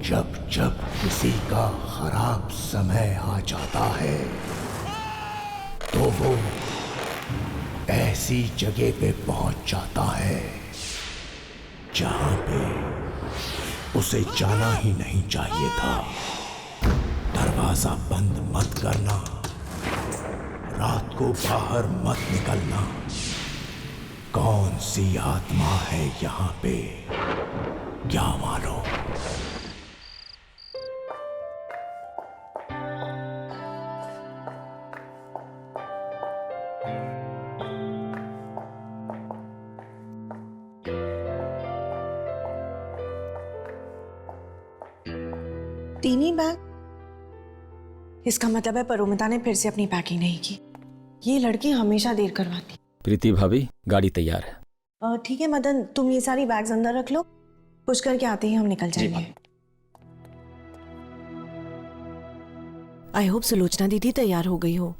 जब जब किसी का खराब समय आ जाता है तो वो ऐसी जगह पे पहुंच जाता है जहां पे उसे जाना ही नहीं चाहिए था। दरवाजा बंद मत करना, रात को बाहर मत निकलना। कौन सी आत्मा है यहाँ पे, क्या मानो? टीनी बैग, इसका मतलब है परोमिता ने फिर से अपनी पैकिंग नहीं की। ये लड़की हमेशा देर करवाती। प्रीति भाभी, गाड़ी तैयार है। ठीक है मदन, तुम ये सारी बैग्स अंदर रख लो, कुछ करके आते ही हम निकल जाएंगे। आई होप सुलोचना दीदी तैयार हो गई हो।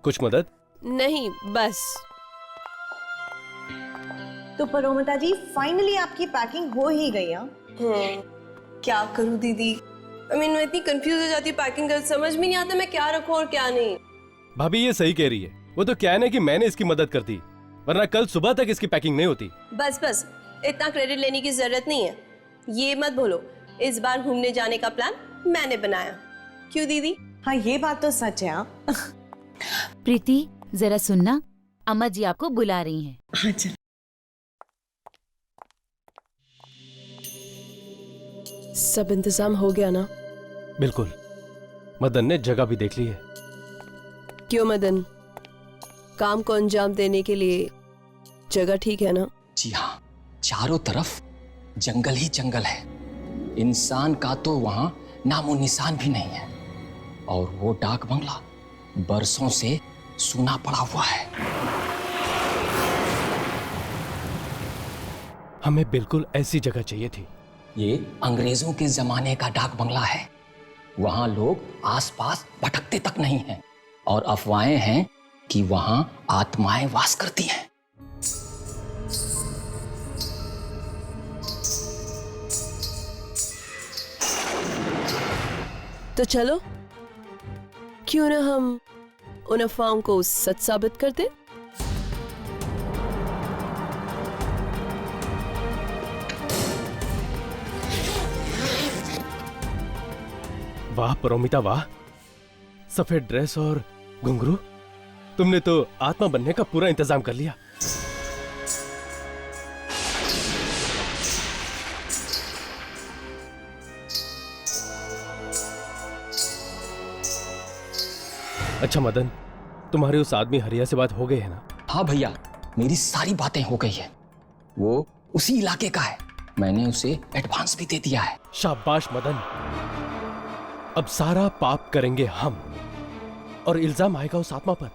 कुछ मदद? नहीं, बस। तो परोमिता जी, फाइनली आपकी पैकिंग हो ही गई। क्या करूं दीदी, मैं इतनी कंफ्यूज हो जाती हूँ पैकिंग कर, समझ में नहीं आता मैं क्या रखूं और क्या नहीं। भाभी ये सही कह रही है, वो तो क्या है ना कि मैंने इसकी मदद कर दी, वरना कल सुबह तक इसकी पैकिंग नहीं होती। बस बस, इतना क्रेडिट लेने की जरूरत नहीं है। ये मत भूलो, इस बार घूमने जाने का प्लान मैंने बनाया। क्यों दीदी? हाँ, ये बात तो सच है। प्रीति, जरा सुनना, अम्मा जी आपको बुला रही हैं। अच्छा। सब इंतजाम हो गया ना? बिल्कुल, मदन ने जगह भी देख ली है। क्यों मदन, काम को अंजाम देने के लिए जगह ठीक है ना? जी हाँ, चारों तरफ जंगल ही जंगल है, इंसान का तो वहां नामो निशान भी नहीं है। और वो डाक बंगला बरसों से सूना पड़ा हुआ है। हमें बिल्कुल ऐसी जगह चाहिए थी। ये अंग्रेजों के जमाने का डाक बंगला है, वहां लोग आसपास भटकते तक नहीं हैं, और अफवाहें हैं कि वहां आत्माएं वास करती हैं। तो चलो, क्यों ना हम उन अफवाहों को सच साबित कर दें? वाह परोमिता वाह, सफेद ड्रेस और घुंघरू, तुमने तो आत्मा बनने का पूरा इंतजाम कर लिया। अच्छा मदन, तुम्हारे उस आदमी हरिया से बात हो गई है ना? हाँ भैया, मेरी सारी बातें हो गई है। वो उसी इलाके का है, मैंने उसे एडवांस भी दे दिया है। शाबाश मदन, अब सारा पाप करेंगे हम, और इल्जाम आएगा उस आत्मा पर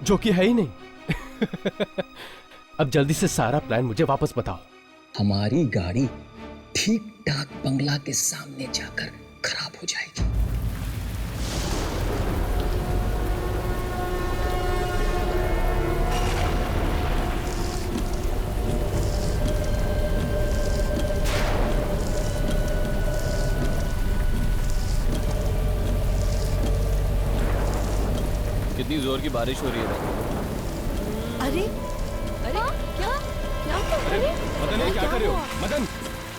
जो कि है ही नहीं। अब जल्दी से सारा प्लान मुझे वापस बताओ। हमारी गाड़ी ठीक डाक बंगला के सामने जाकर खराब हो जाएगी। कितनी जोर की बारिश हो रही है। अरे अरे क्या क्या अरे मदन, ये क्या कर रहे हो? मदन,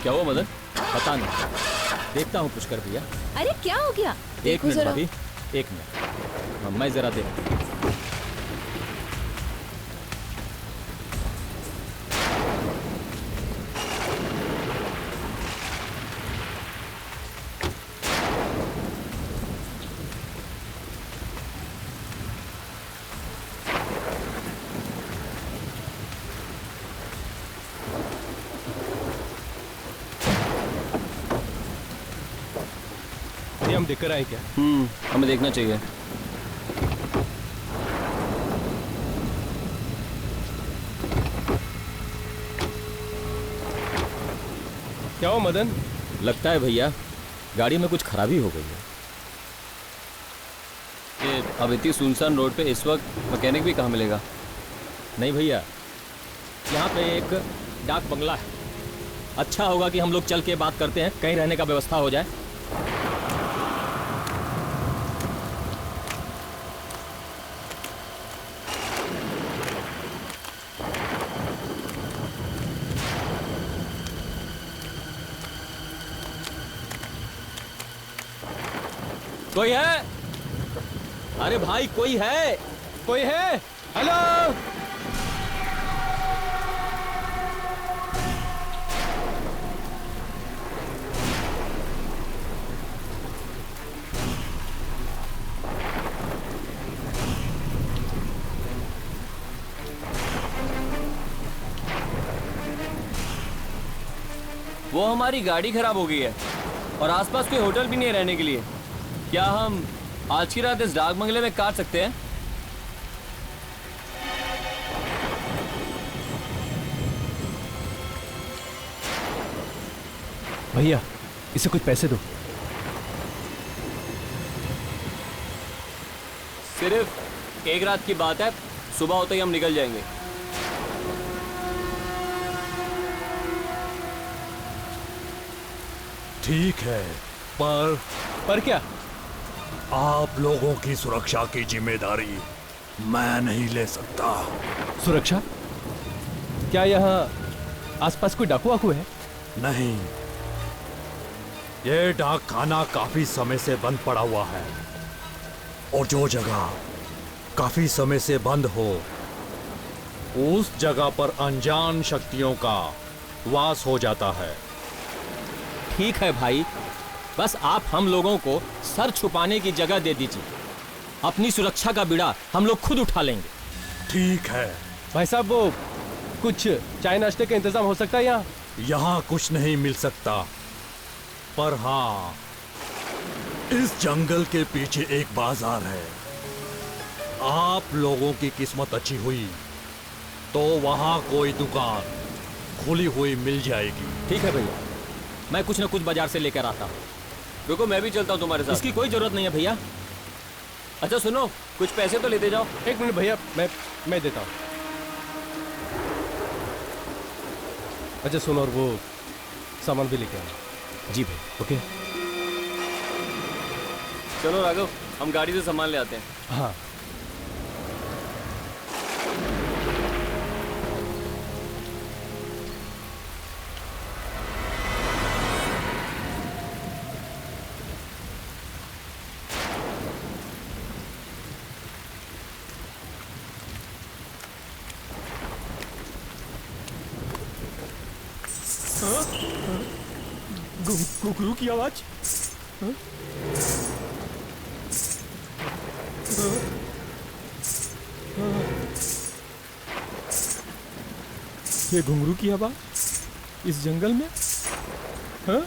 क्या हुआ मदन? पता नहीं, देखता हूँ कुछ कर भैया। अरे क्या हो गया? एक मिनट भाभी, एक मिनट, मैं जरा देख। ये हम देख कर आए क्या? हमें देखना चाहिए। क्या हुआ मदन? लगता है भैया गाड़ी में कुछ खराबी हो गई है। ये अब इतनी सुनसान रोड पे इस वक्त मैकेनिक भी कहाँ मिलेगा? नहीं भैया, यहाँ पे एक डाक बंगला है अच्छा होगा कि हम लोग चल के बात करते हैं, कहीं रहने का व्यवस्था हो जाए। कोई है? अरे भाई कोई है? कोई है? हेलो। वो हमारी गाड़ी खराब हो गई है और आसपास कोई होटल भी नहीं है रहने के लिए। क्या हम आज की रात इस डाक बंगले में काट सकते हैं? भैया इसे कुछ पैसे दो। सिर्फ एक रात की बात है, सुबह होते ही हम निकल जाएंगे। ठीक है, पर क्या? आप लोगों की सुरक्षा की जिम्मेदारी मैं नहीं ले सकता। सुरक्षा? क्या यहाँ आसपास कोई डाकू वाकू है? नहीं, ये डाक खाना काफी समय से बंद पड़ा हुआ है और जो जगह काफी समय से बंद हो उस जगह पर अनजान शक्तियों का वास हो जाता है। ठीक है भाई, बस आप हम लोगों को सर छुपाने की जगह दे दीजिए। अपनी सुरक्षा का बीड़ा हम लोग खुद उठा लेंगे। ठीक है भाई साहब, वो कुछ चाय नाश्ते का इंतजाम हो सकता है यहाँ? यहाँ कुछ नहीं मिल सकता, पर हाँ इस जंगल के पीछे एक बाजार है। आप लोगों की किस्मत अच्छी हुई तो वहाँ कोई दुकान खुली हुई मिल जाएगी। ठीक है भैया, मैं कुछ ना कुछ बाजार से लेकर आता हूँ। रुको, मैं भी चलता हूँ तुम्हारे साथ। इसकी कोई जरूरत नहीं है भैया। अच्छा सुनो, कुछ पैसे तो लेते जाओ। एक मिनट भैया, मैं देता हूँ। अच्छा सुनो, और वो सामान भी लेके आना। जी भैया। ओके। चलो राघव, हम गाड़ी से सामान ले आते हैं। हाँ। घुघरू की आवाज। ये घुंघरू की आवाज इस जंगल में? हाँ?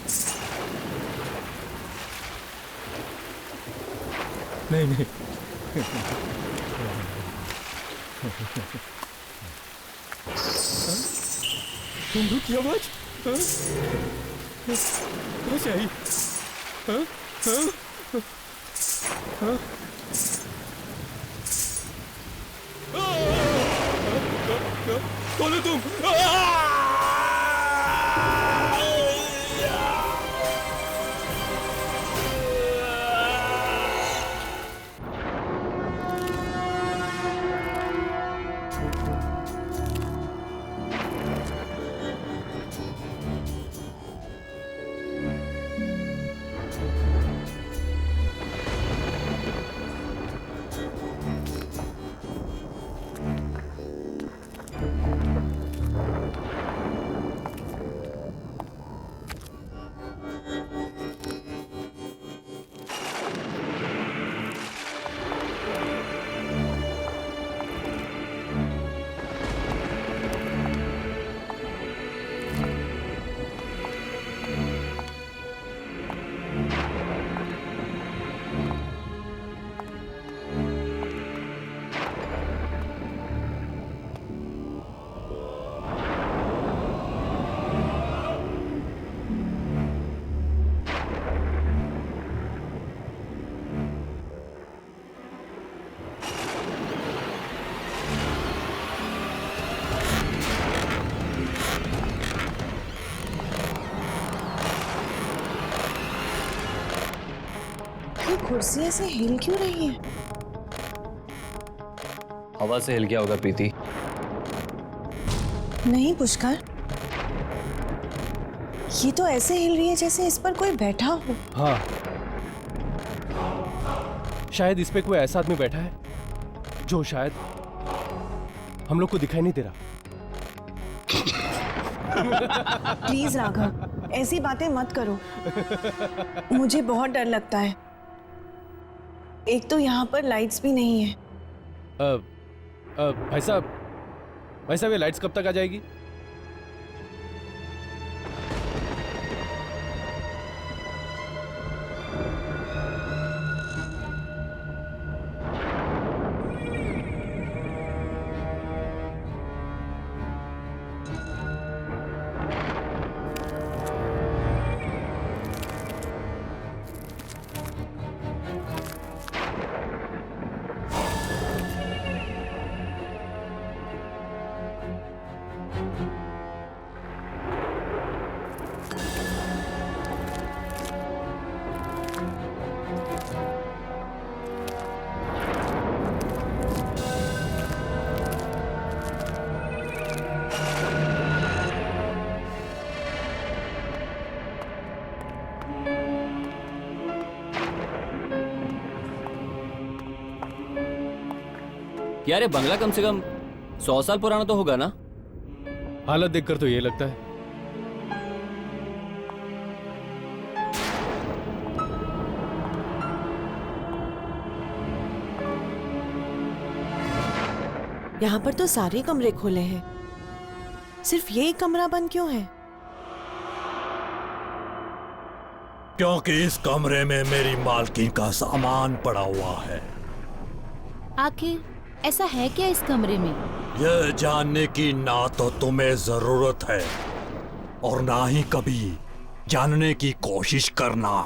नहीं नहीं। घुंघरू की आवाज कहाँ से आई? हाँ? हाँ? हाँ? कौन हो तुम? ये कुर्सी ऐसे हिल क्यों रही है? हवा से हिल गया होगा प्रीति। नहीं पुष्कर, ये तो ऐसे हिल रही है जैसे इस पर कोई बैठा हो। हाँ, शायद इस पे कोई ऐसा आदमी बैठा है जो शायद हम लोग को दिखाई नहीं दे रहा। प्लीज राघव, ऐसी बातें मत करो। मुझे बहुत डर लगता है। एक तो यहाँ पर लाइट्स भी नहीं है। भाई साहब ये लाइट्स कब तक आ जाएगी? यार ये बंगला कम से कम 100 साल पुराना तो होगा ना? हालत देखकर तो ये लगता है। यहाँ पर तो सारे कमरे खुले हैं, सिर्फ ये एक कमरा बंद क्यों है? क्योंकि इस कमरे में मेरी मालकिन का सामान पड़ा हुआ है। आखिर ऐसा है क्या इस कमरे में? यह जानने की ना तो तुम्हें जरूरत है और ना ही कभी जानने की कोशिश करना।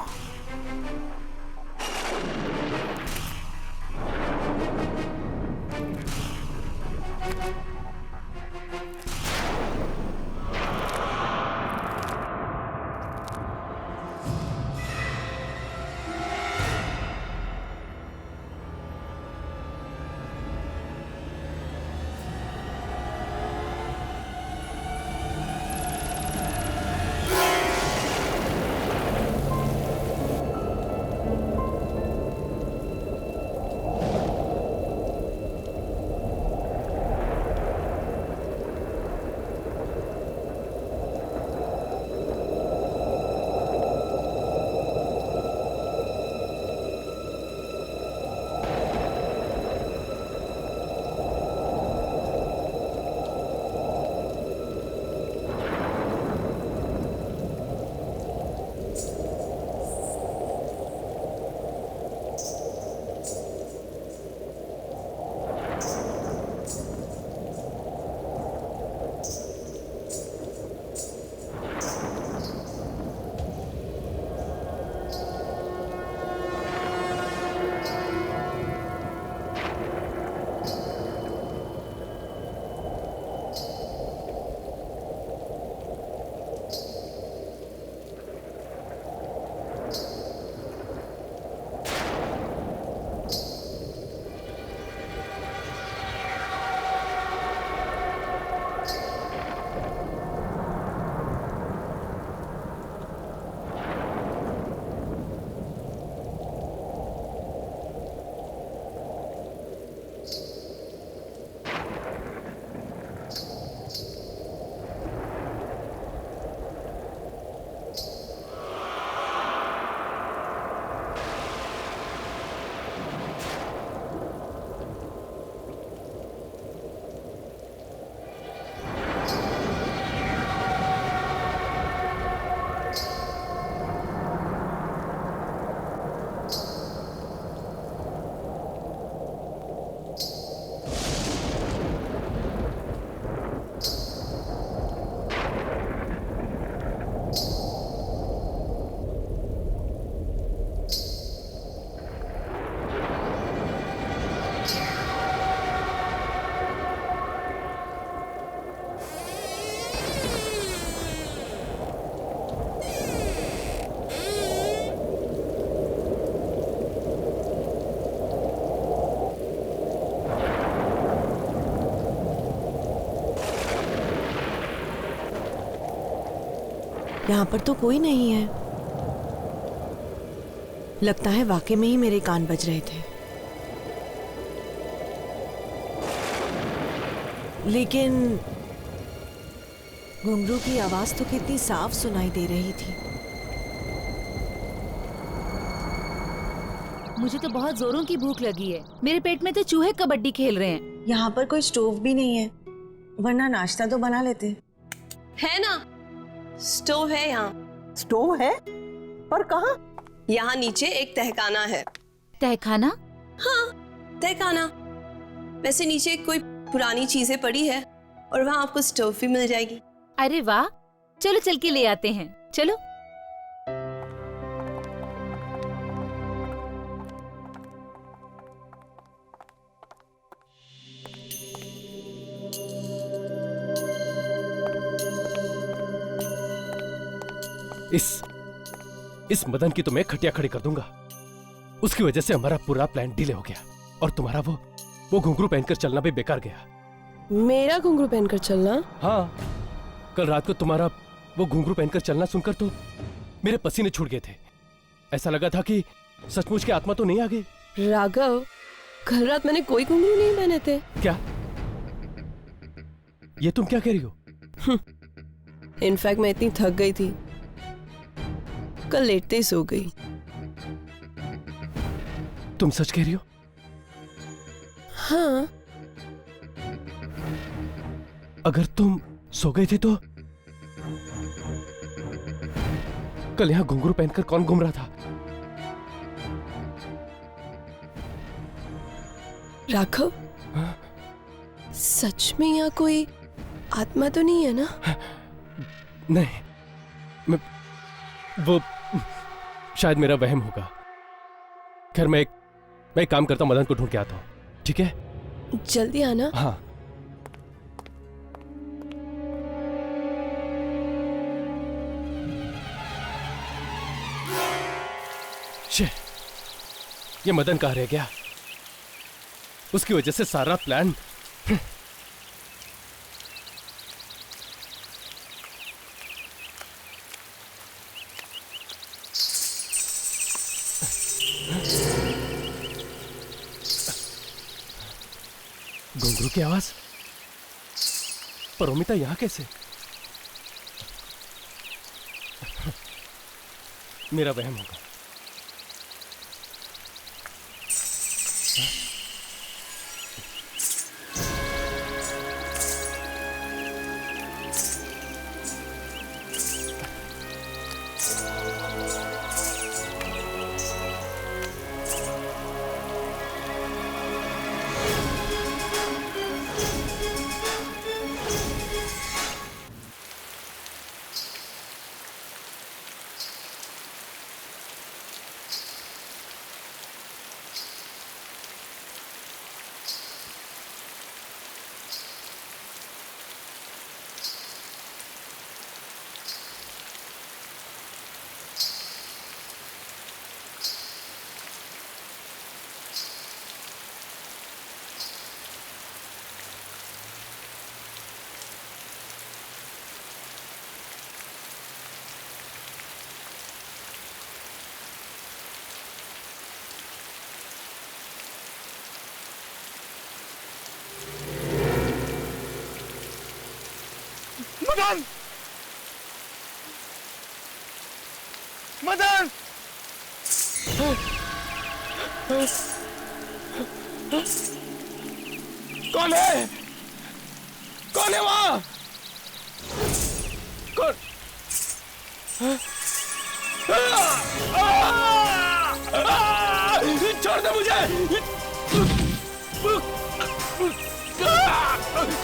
यहाँ पर तो कोई नहीं है। लगता है वाकई में ही मेरे कान बज रहे थे। लेकिन घुंघरू की आवाज तो कितनी साफ सुनाई दे रही थी। मुझे तो बहुत जोरों की भूख लगी है। मेरे पेट में तो चूहे कबड्डी खेल रहे हैं। यहाँ पर कोई स्टोव भी नहीं है, वरना नाश्ता तो बना लेते। है ना, स्टोव है यहाँ। स्टोव है? पर कहाँ? यहाँ नीचे एक तहखाना है। तहखाना? हाँ, तहखाना। वैसे नीचे कोई पुरानी चीजें पड़ी है और वहाँ आपको स्टोव भी मिल जाएगी। अरे वाह, चलो चल के ले आते हैं। चलो। इस मदन की तो मैं खटिया खड़ी कर दूंगा। उसकी वजह से हमारा पूरा प्लान डिले हो गया और तुम्हारा वो घुंघरू पहनकर चलना भी बेकार गया। मेरा घुंघरू पहनकर चलना? हाँ, कल रात को तुम्हारा वो घुंघरू पहनकर चलना सुनकर तो मेरे पसीने छूट गए थे। ऐसा लगा था कि सचमुच की आत्मा तो नहीं आ गई। राघव, कल रात मैंने कोई घुंघरू नहीं पहने थे। क्या? ये तुम क्या कह रही हो? इनफैक्ट मैं इतनी थक गई थी, कल लेटते ही सो गई। तुम सच कह रही हो? हाँ। अगर तुम सो गए थे तो कल यहाँ घुंघरू पहनकर कौन घूम रहा था? राघव, सच में यहाँ कोई आत्मा तो नहीं है ना? नहीं, वो शायद मेरा वहम होगा। खैर मैं एक काम करता हूं, मदन को ढूंढ के आता हूं, ठीक है? जल्दी आना। हाँ। ये मदन कहाँ रह गया? उसकी वजह से सारा प्लान। घुंघरू की आवाज? परोमिता यहां कैसे? मेरा वहम होगा। मदन! मदन! कौन है? कौन है वहां? कौन? छोड़ दे मुझे!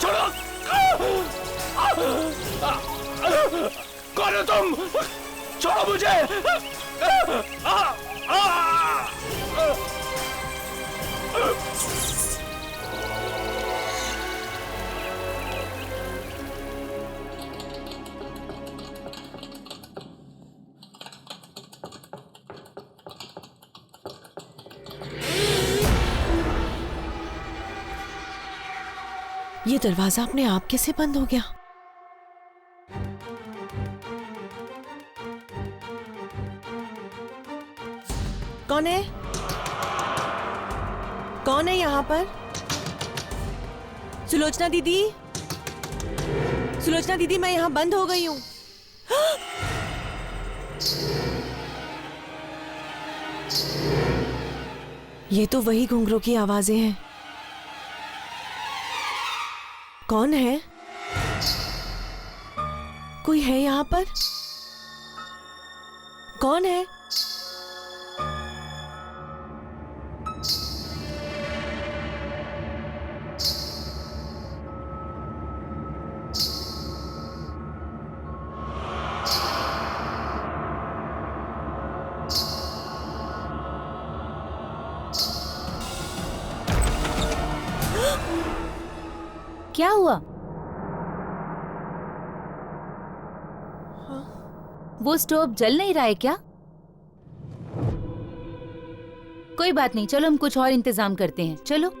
छोड़ो! कौन हो तुम? छोड़ो मुझे! ये दरवाजा अपने आप कैसे बंद हो गया? कौन है? कौन है यहाँ पर? सुलोचना दीदी, सुलोचना दीदी, मैं यहाँ बंद हो गई हूँ। ये तो वही घुंघरू की आवाजें हैं। कौन है? कोई है यहाँ पर? कौन है? क्या हुआ? वो स्टोव जल नहीं रहा है क्या? कोई बात नहीं, चलो हम कुछ और इंतजाम करते हैं। चलो।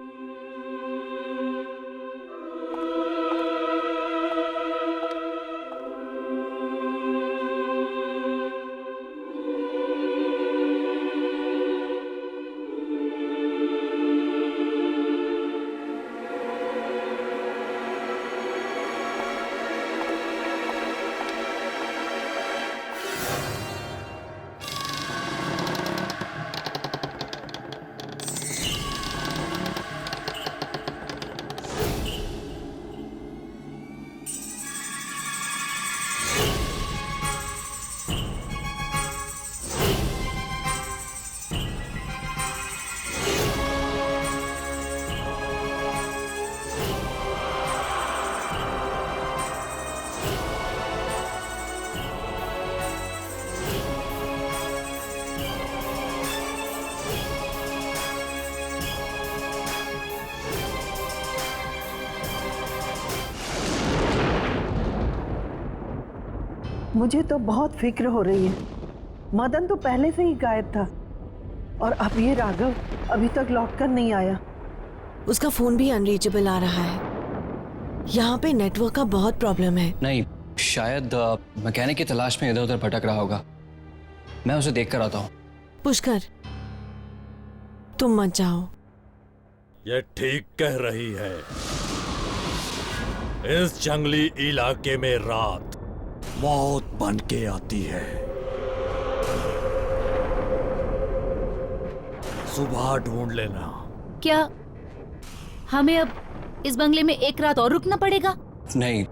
मुझे तो बहुत फिक्र हो रही है। मदन तो पहले से ही गायब था और अब ये राघव अभी तक लौट कर नहीं आया। उसका फोन भी अनरीचेबल आ रहा है। यहाँ पे नेटवर्क का बहुत प्रॉब्लम है। नहीं, शायद मैकेनिक की तलाश में इधर उधर भटक रहा होगा। मैं उसे देख कर आता हूँ। पुष्कर, तुम मत जाओ। ये ठीक कह रही है। इस जंगली इलाके में रात मौत बन के आती है। सुबह ढूंढ लेना। क्या हमें अब इस बंगले में एक रात और रुकना पड़ेगा? नहीं,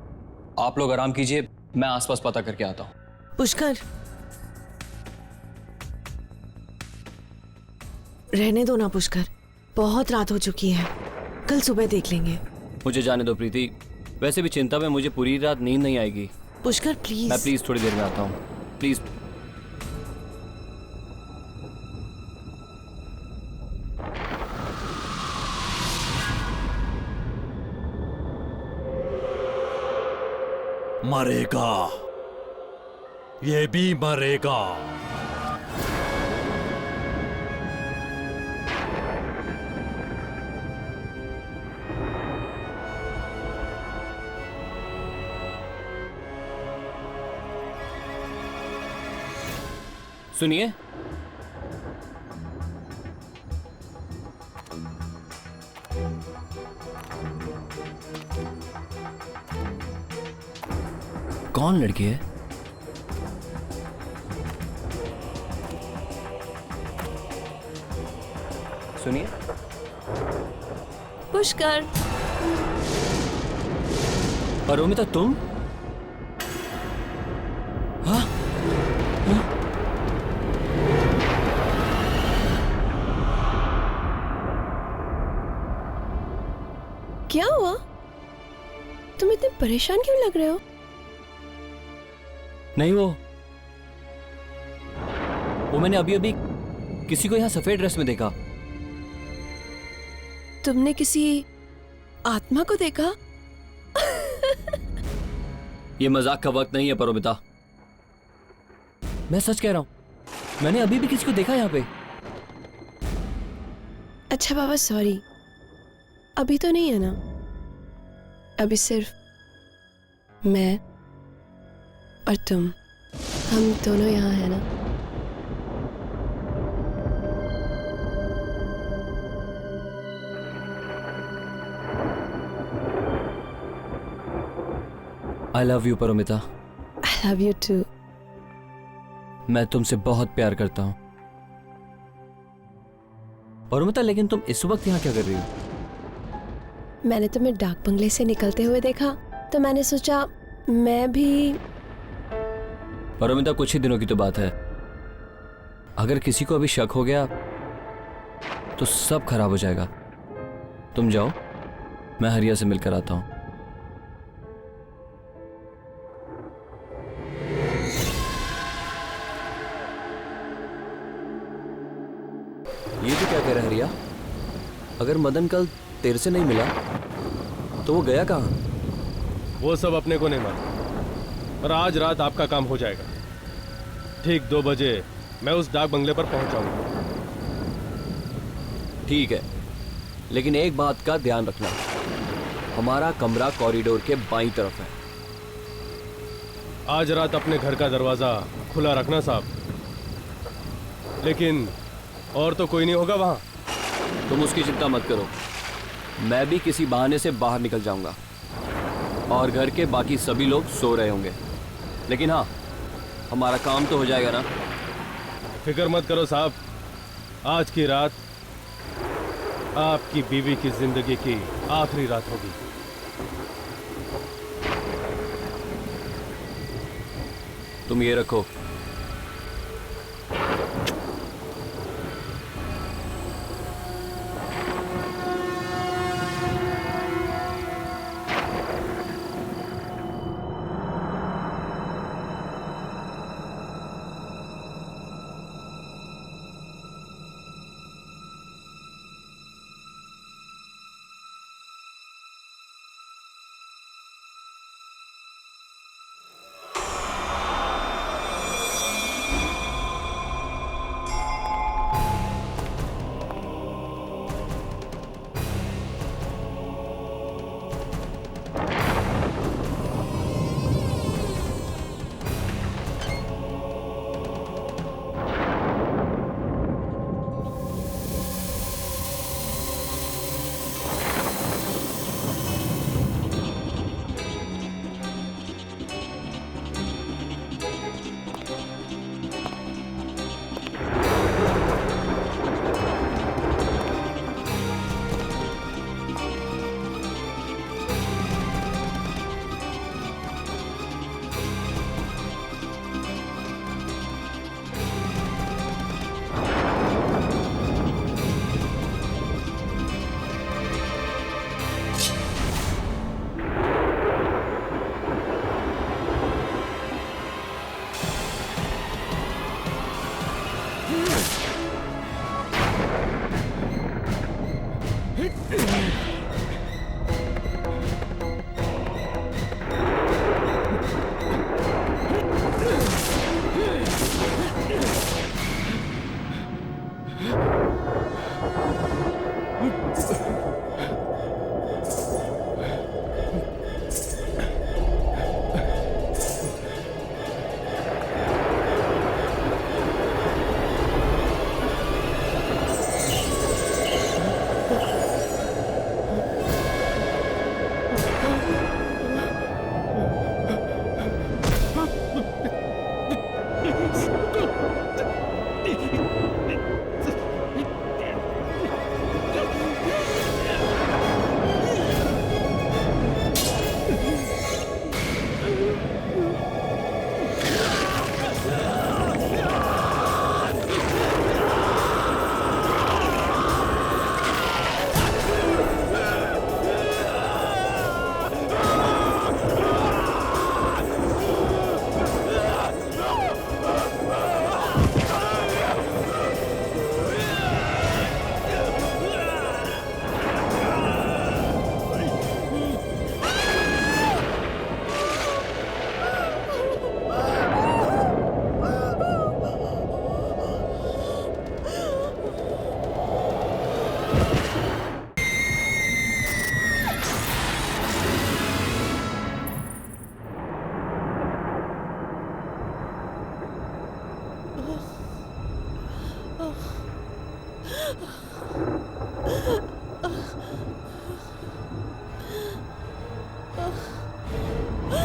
आप लोग आराम कीजिए, मैं आसपास पता करके आता हूँ। पुष्कर, रहने दो ना पुष्कर, बहुत रात हो चुकी है, कल सुबह देख लेंगे। मुझे जाने दो प्रीति, वैसे भी चिंता में मुझे पूरी रात नींद नहीं आएगी। पुष्कर प्लीज। मैं प्लीज थोड़ी देर में आता हूँ, प्लीज। मरेगा, ये भी मरेगा। सुनिए, कौन लड़की है? सुनिए। पुष्कर। अरोमिता, तुम? हाँ? क्या हुआ? तुम इतने परेशान क्यों लग रहे हो? नहीं, वो मैंने अभी अभी किसी को यहाँ सफेद ड्रेस में देखा। तुमने किसी आत्मा को देखा? ये मजाक का वक्त नहीं है परोमिता, मैं सच कह रहा हूं। मैंने अभी भी किसी को देखा यहाँ पे। अच्छा बाबा, सॉरी, अभी तो नहीं है ना? अभी सिर्फ मैं और तुम, हम दोनों यहाँ है ना? I love you Paromita. I love you too. मैं तुमसे बहुत प्यार करता हूँ परोमिता, लेकिन तुम इस वक्त यहाँ क्या कर रही हो? मैंने तुम्हें डाक बंगले से निकलते हुए देखा तो मैंने सोचा मैं भी। परोमिता, कुछ ही दिनों की तो बात है। अगर किसी को अभी शक हो गया तो सब खराब हो जाएगा। तुम जाओ, मैं हरिया से मिलकर आता हूं। ये तो क्या कह रहा है हरिया? अगर मदन कल तेरे से नहीं मिला तो वो गया कहाँ? वो सब अपने को नहीं मालूम, पर आज रात आपका काम हो जाएगा। ठीक 2 बजे मैं उस डाक बंगले पर पहुंच जाऊंगा। ठीक है, लेकिन एक बात का ध्यान रखना, हमारा कमरा कॉरिडोर के बाईं तरफ है। आज रात अपने घर का दरवाजा खुला रखना साहब। लेकिन और तो कोई नहीं होगा वहां? तुम उसकी चिंता मत करो, मैं भी किसी बहाने से बाहर निकल जाऊंगा और घर के बाकी सभी लोग सो रहे होंगे। लेकिन हाँ, हमारा काम तो हो जाएगा ना? फिक्र मत करो साहब, आज की रात आपकी बीवी की जिंदगी की आखिरी रात होगी। तुम ये रखो।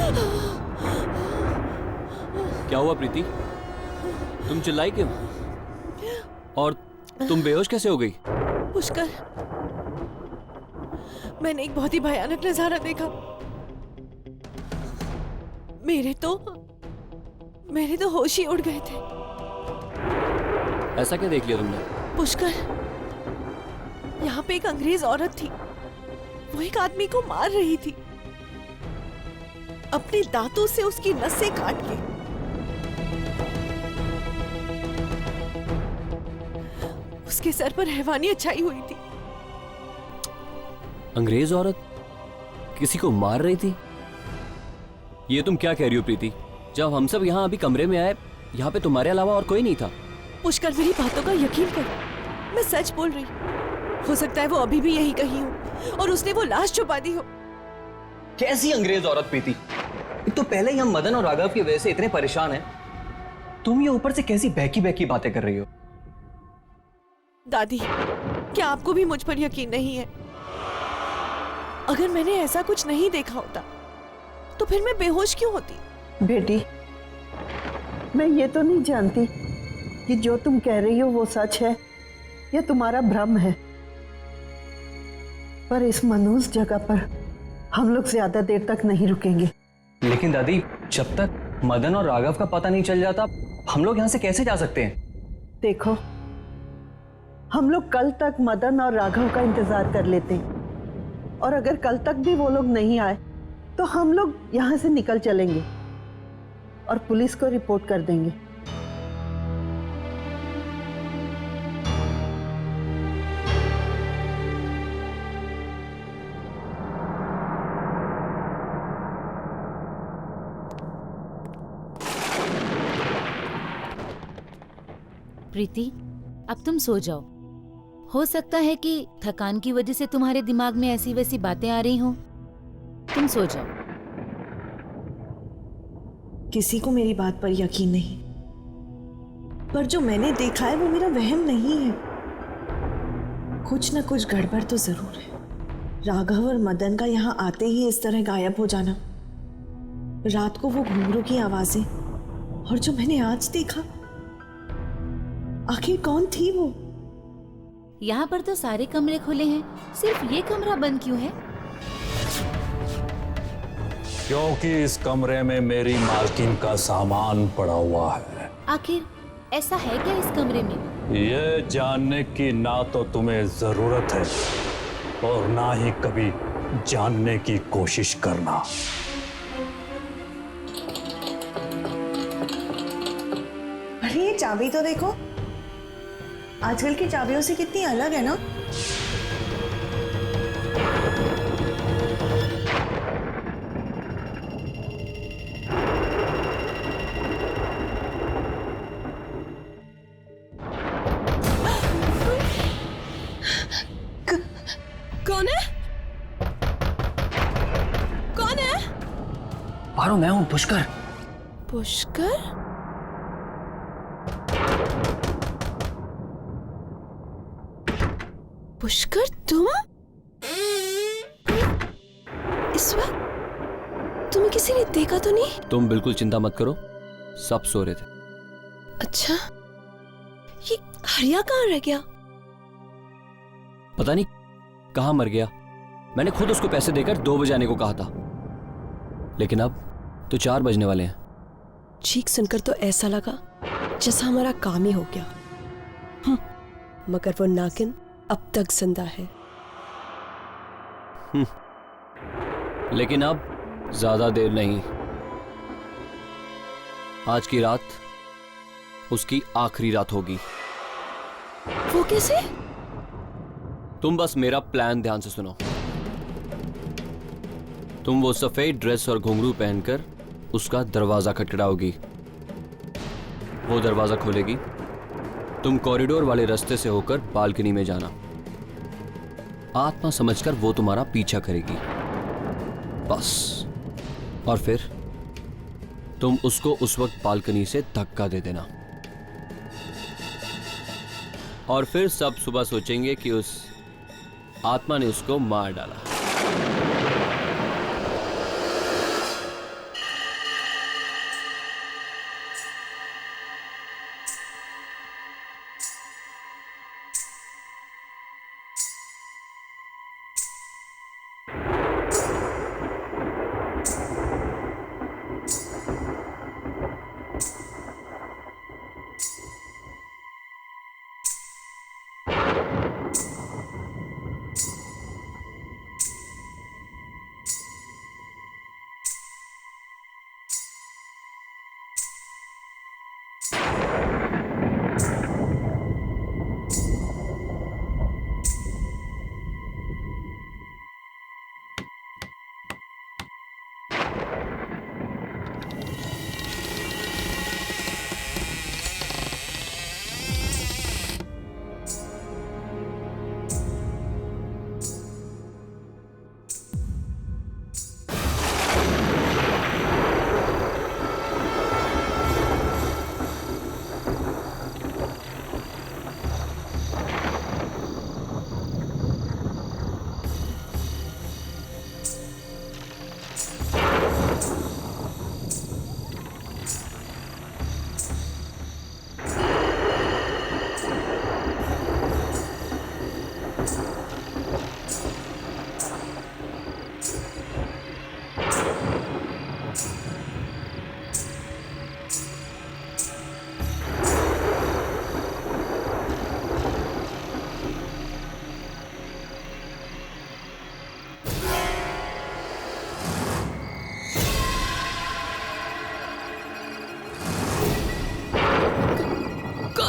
Oh क्या हुआ प्रीति? तुम चिल्लाई क्यों? और तुम बेहोश कैसे हो गई? पुष्कर, मैंने एक बहुत ही भयानक नजारा देखा। मेरे तो होश ही उड़ गए थे। ऐसा क्या देख लिया तुमने? पुष्कर, यहाँ पे एक अंग्रेज औरत थी। वो एक आदमी को मार रही थी, अपने दांतों से उसकी नसें काट के। उसके सर पर हैवानियत छाई हुई थी। अंग्रेज औरत किसी को मार रही थी? ये तुम क्या कह रही हो प्रीति? जब हम सब यहाँ अभी कमरे में आए, यहाँ पे तुम्हारे अलावा और कोई नहीं था। पुष्कर, मेरी बातों का यकीन करो, मैं सच बोल रही हूँ। हो सकता है वो अभी भी यही कहीं हो और उसने वो लाश छुपा दी हो। कैसी अंग्रेज औरत प्रीति? एक तो पहले ही हम मदन और राघव की वजह से इतने परेशान हैं, तुम ये ऊपर से कैसी बहकी बहकी बातें कर रही हो? दादी, क्या आपको भी मुझ पर यकीन नहीं है? अगर मैंने ऐसा कुछ नहीं देखा होता तो फिर मैं बेहोश क्यों होती? बेटी, मैं ये तो नहीं जानती कि जो तुम कह रही हो वो सच है या तुम्हारा भ्रम है, पर इस मनहूस जगह पर हम लोग ज्यादा देर तक नहीं रुकेंगे। लेकिन दादी, जब तक मदन और राघव का पता नहीं चल जाता, हम लोग यहाँ से कैसे जा सकते हैं? देखो, हम लोग कल तक मदन और राघव का इंतजार कर लेते हैं, और अगर कल तक भी वो लोग नहीं आए तो हम लोग यहाँ से निकल चलेंगे और पुलिस को रिपोर्ट कर देंगे। प्रीति, अब तुम सो जाओ। हो सकता है कि थकान की वजह से तुम्हारे दिमाग में ऐसी वैसी बातें आ रही हों। तुम सो जाओ। किसी को मेरी बात पर यकीन नहीं, पर जो मैंने देखा है वो मेरा वहम नहीं है। कुछ न कुछ गड़बड़ तो जरूर है। राघव और मदन का यहाँ आते ही इस तरह गायब हो जाना, रात को वो घुंघरू की आवाजें, और जो मैंने आज देखा, आखिर कौन थी वो? यहाँ पर तो सारे कमरे खुले हैं, सिर्फ ये कमरा बंद क्यों है? क्योंकि इस कमरे में मेरी मालकिन का सामान पड़ा हुआ है। आखिर ऐसा है क्या इस कमरे में? ये जानने की ना तो तुम्हें जरूरत है और ना ही कभी जानने की कोशिश करना। अरे ये चाबी तो देखो, आजकल की चाबियों से कितनी अलग है ना। कौन है? कौन है? पारो, मैं हूं पुष्कर। पुष्कर? पुष्कर, तुम? इस वक्त तुम्हें किसी ने देखा तो नहीं? तुम बिल्कुल चिंता मत करो, सब सो रहे थे। अच्छा, ये हरिया कहाँ रह गया? पता नहीं कहाँ मर गया। मैंने खुद उसको पैसे देकर 2 बजे आने को कहा था, लेकिन अब तो 4 बजने वाले हैं। चीख सुनकर तो ऐसा लगा जैसा हमारा काम ही हो गया। मगर वो नागिन अब तक जिंदा है। लेकिन अब ज्यादा देर नहीं। आज की रात उसकी आखिरी रात होगी। वो कैसे? तुम बस मेरा प्लान ध्यान से सुनो। तुम वो सफेद ड्रेस और घुंघरू पहनकर उसका दरवाजा खटखटाओगी। वो दरवाजा खोलेगी, तुम कॉरिडोर वाले रास्ते से होकर बालकनी में जाना। आत्मा समझकर वो तुम्हारा पीछा करेगी, बस। और फिर तुम उसको उस वक्त बालकनी से धक्का दे देना। और फिर सब सुबह सोचेंगे कि उस आत्मा ने उसको मार डाला।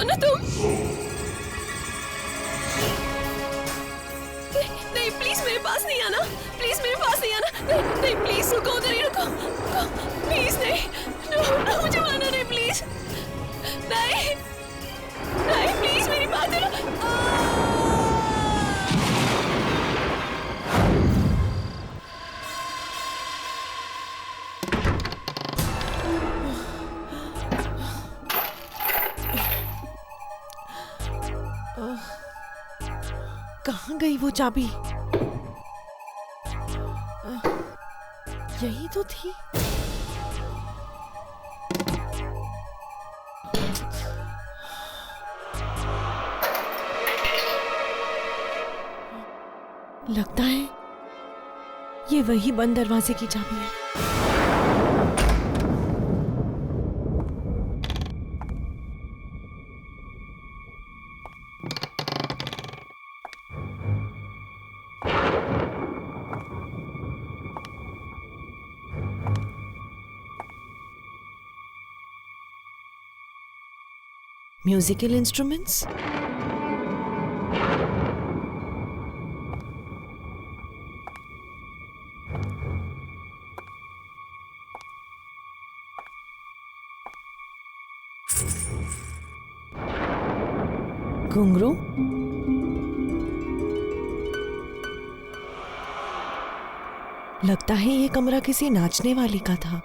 ना तुम? नहीं प्लीज मेरे पास नहीं आना, प्लीज मेरे पास नहीं आना, नहीं नहीं प्लीज रुको, उधर ही रुको, प्लीज नहीं, नो मुझे मारना नहीं प्लीज, नहीं नहीं प्लीज मेरी बात है। कहाँ गई वो चाबी? यही तो थी। लगता है ये वही बंद दरवाजे की चाबी है। म्यूजिकल इंस्ट्रूमेंट्स, घुंघरू, लगता है ये कमरा किसी नाचने वाली का था।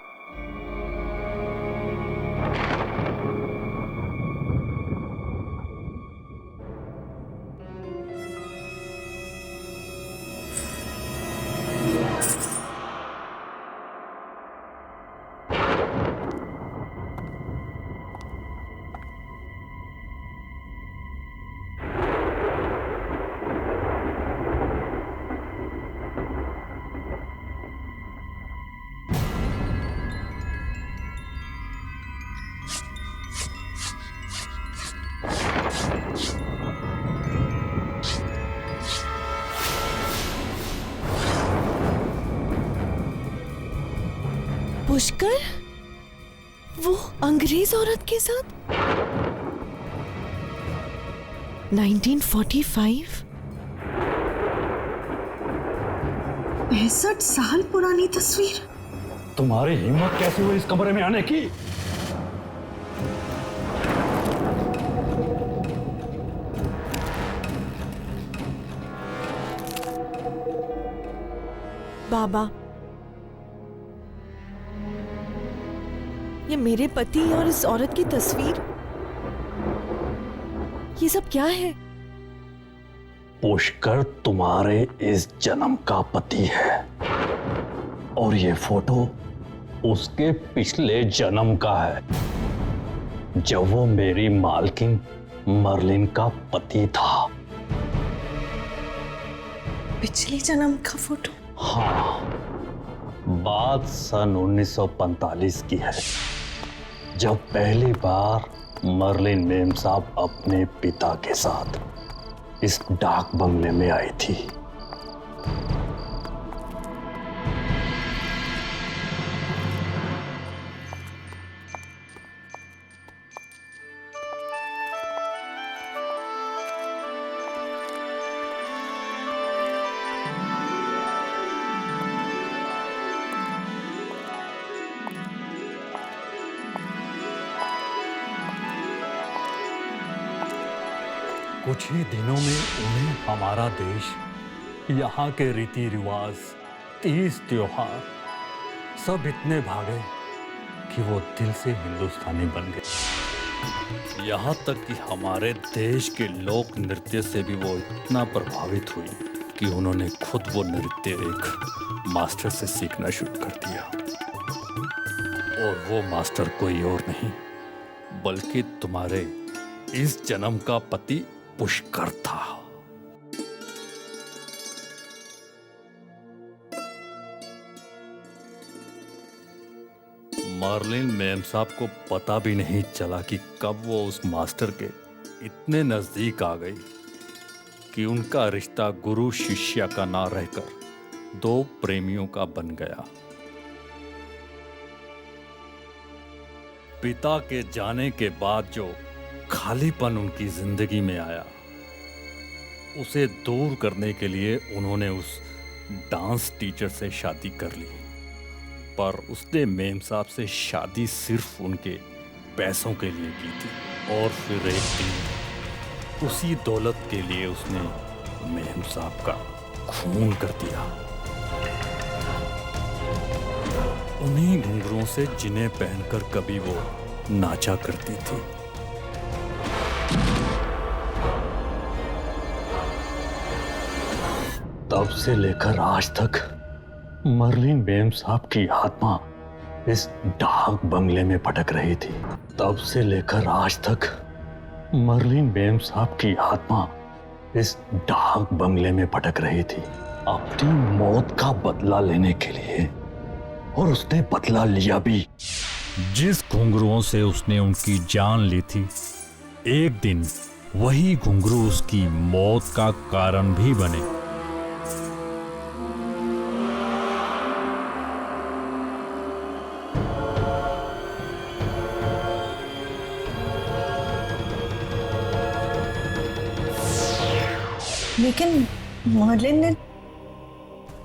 पुष्कर, वो अंग्रेज औरत के साथ 1945? 65 साल पुरानी तस्वीर। तुम्हारी हिम्मत कैसे हुई इस कमरे में आने की? बाबा, ये मेरे पति और इस औरत की तस्वीर, ये सब क्या है? पुष्कर तुम्हारे इस जन्म का पति है और ये फोटो उसके पिछले जन्म का है, जब वो मेरी मालकिन मर्लिन का पति था। पिछले जन्म का फोटो? हाँ, बात सन 1945 की है, जब पहली बार मर्लिन मेम साहब अपने पिता के साथ इस डाक बंगले में आई थी। कुछ ही दिनों में उन्हें हमारा देश, यहाँ के रीति रिवाज, तीज त्योहार सब इतने भागे कि वो दिल से हिंदुस्तानी बन गए। यहाँ तक कि हमारे देश के लोक नृत्य से भी वो इतना प्रभावित हुई कि उन्होंने खुद वो नृत्य एक मास्टर से सीखना शुरू कर दिया। और वो मास्टर कोई और नहीं बल्कि तुम्हारे इस जन्म का पति पुष्कर था। मर्लिन मेम साहब को पता भी नहीं चला कि कब वो उस मास्टर के इतने नजदीक आ गई कि उनका रिश्ता गुरु शिष्य का ना रहकर दो प्रेमियों का बन गया। पिता के जाने के बाद जो खालीपन उनकी जिंदगी में आया, उसे दूर करने के लिए उन्होंने उस डांस टीचर से शादी कर ली। पर उसने मेम साहब से शादी सिर्फ उनके पैसों के लिए की थी। और फिर एक दिन उसी दौलत के लिए उसने मेम साहब का खून कर दिया। उन्हीं घुंघरुओं से जिन्हें पहनकर कभी वो नाचा करती थी। तब से लेकर आज तक मर्लिन मेम साहब की आत्मा इस डाक बंगले में भटक रही थी। तब से लेकर आज तक मर्लिन मेम साहब की आत्मा इस डाक बंगले में भटक रही थी, अपनी मौत का बदला लेने के लिए। और उसने बदला लिया भी। जिस घुंघरुओं से उसने उनकी जान ली थी, एक दिन वही घुंघरू उसकी मौत का कारण भी बने। लेकिन मर्लिन ने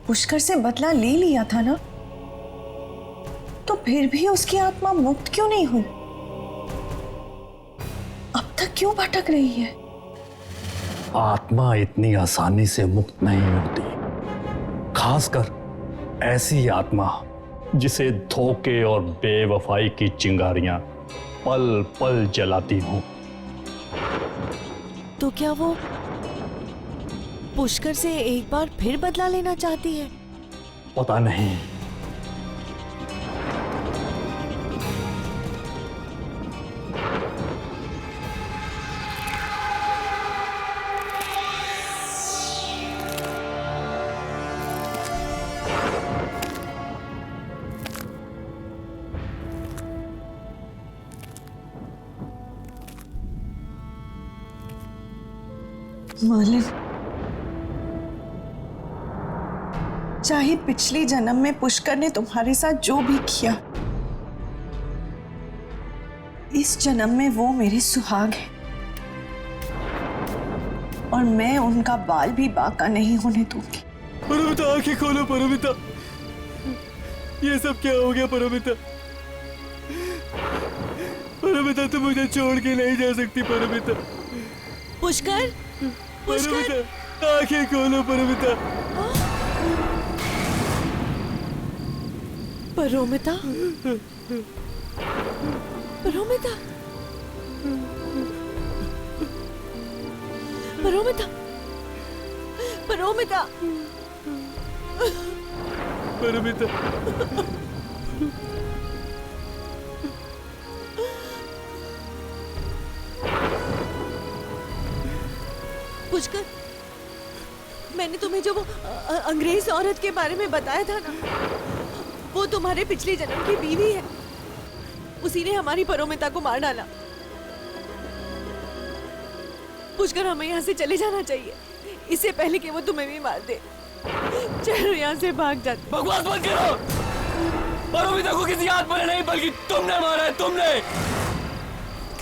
पुष्कर से बदला ले लिया था ना, तो फिर भी उसकी आत्मा मुक्त क्यों नहीं हुई? अब तक क्यों भटक रही है? आत्मा इतनी आसानी से मुक्त नहीं होती, खासकर ऐसी आत्मा जिसे धोखे और बेवफाई की चिंगारियां पल पल जलाती हों। तो क्या वो पुष्कर से एक बार फिर बदला लेना चाहती है? पता नहीं। मर्लिन, चाहे पिछले जन्म में पुष्कर ने तुम्हारे साथ जो भी किया, इस जन्म में वो मेरे सुहाग है और मैं उनका बाल भी बाका नहीं होने दूंगी। परमिता, आंखें खोलो परमिता। ये सब क्या हो गया परमिता? परमिता, तुम मुझे छोड़ के नहीं जा सकती परमिता। पुष्कर, परमिता, आंखें खोलो परमिता। परोमिता, परोमिता, परोमिता, परोमिता, परमिता। पुष्कर, मैंने तुम्हें जो वो अंग्रेज औरत के बारे में बताया था ना, वो तुम्हारे पिछले जन्म की बीवी है। उसी ने हमारी परोमिता को मार डाला। पुष्कर, हमें यहाँ से चले जाना चाहिए, इससे पहले कि वो तुम्हें भी मार दे। चलो यहाँ से भाग जाते। बकवास मत करो। परोमिता को किसी आत्मा ने नहीं बल्कि तुमने मारा है, तुमने।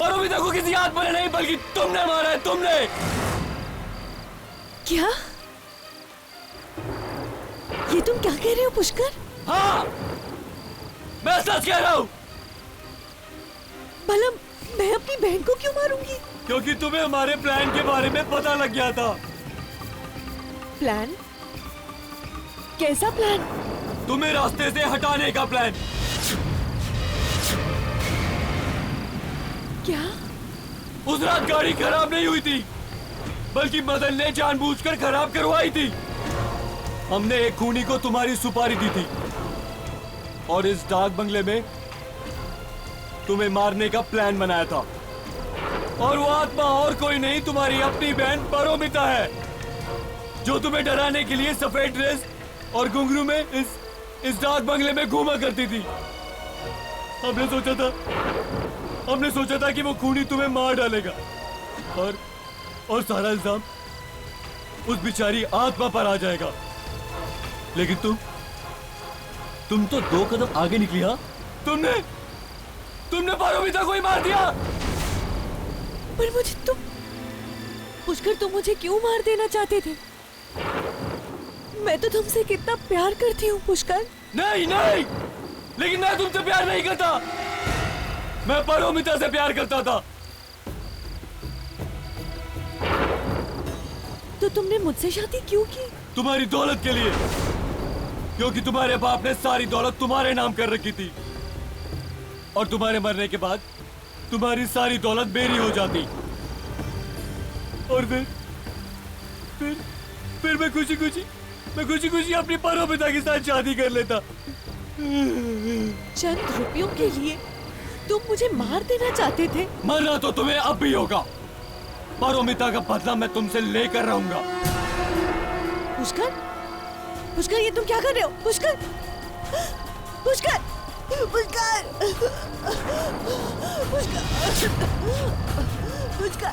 परोमिता को किसी आत्मा ने नहीं बल्कि तुमने मारा है, तुमने। क्या? ये तुम क्या कह रहे हो पुष्कर? हाँ, मैं सच कह रहा हूँ। भला मैं अपनी बहन को क्यों मारूंगी? क्योंकि तुम्हें हमारे प्लान के बारे में पता लग गया था। प्लान? कैसा प्लान? तुम्हें रास्ते से हटाने का प्लान। क्या? उस रात गाड़ी खराब नहीं हुई थी, बल्कि मदन ने जानबूझकर खराब करवाई थी। हमने एक खूनी को तुम्हारी सुपारी दी थी और इस डाक बंगले में तुम्हें मारने का प्लान बनाया था। और वो आत्मा और कोई नहीं, तुम्हारी अपनी बहन परोमिता है, जो तुम्हें डराने के लिए सफेद ड्रेस और घुंघरू में इस डाक बंगले में घूमा करती थी। हमने सोचा था कि वो खूनी तुम्हें मार डालेगा और सारा इल्जाम उस बेचारी आत्मा पर आ जाएगा। लेकिन तुम तो 2 कदम आगे निकली। हाँ, तुमने परोमिता को ही मार दिया। पर मुझे तुम पुष्कर, तुम मुझे क्यों मार देना चाहते थे? मैं तो तुमसे कितना प्यार करती हूँ पुष्कर। नहीं नहीं, लेकिन मैं तुमसे प्यार नहीं करता। मैं पारोमिता से प्यार करता था। तो तुमने मुझसे शादी क्यों की? तुम्हारी दौलत के लिए, क्योंकि तुम्हारे बाप ने सारी दौलत तुम्हारे नाम कर रखी थी और तुम्हारे मरने के बाद तुम्हारी सारी दौलत मेरी हो जाती और फिर मैं खुशी खुशी अपनी पारोमिता के साथ शादी कर लेता। चंद रुपयों के लिए तुम मुझे मार देना चाहते थे। मरना तो तुम्हें अब भी होगा। पारोमिता का बदला मैं तुमसे लेकर रहूंगा। पुष्कर, पुष्कर, ये तुम क्या कर रहे हो? पुष्कर, पुष्कर, पुष्कर, पुष्कर, पुष्कर।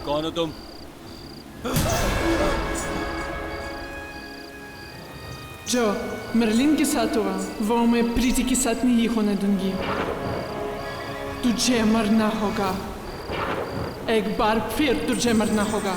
कौन हो तुम? जो मर्लिन के साथ हुआ वो मैं प्रीति के साथ नहीं होने दूंगी। तुझे मरना होगा, एक बार फिर तुझे मरना होगा।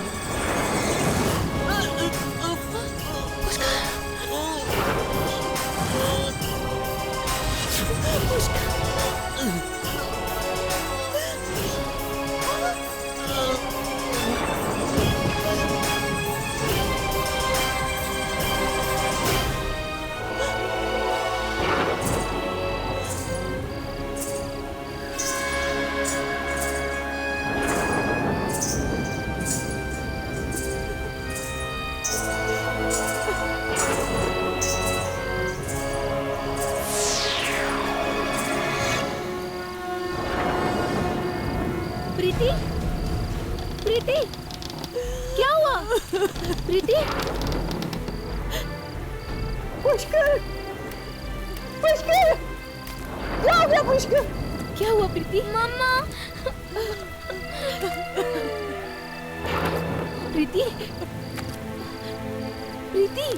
प्रीति, प्रीति, क्या हुआ? प्रीति, पुष्कर, पुष्कर, क्या हो गया पुष्कर? क्या हुआ प्रीति? मम्मा। प्रीति, प्रीति,